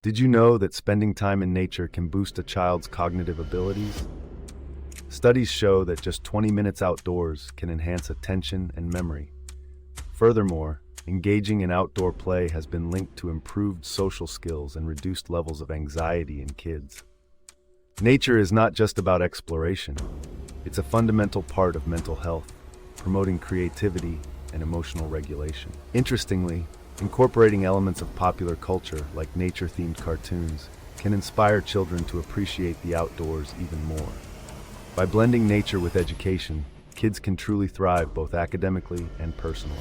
Did you know that spending time in nature can boost a child's cognitive abilities? Studies show that just 20 minutes outdoors can enhance attention and memory. Furthermore, engaging in outdoor play has been linked to improved social skills and reduced levels of anxiety in kids. Nature is not just about exploration. It's a fundamental part of mental health, promoting creativity and emotional regulation. Interestingly, incorporating elements of popular culture like nature-themed cartoons can inspire children to appreciate the outdoors even more. By blending nature with education, kids can truly thrive both academically and personally.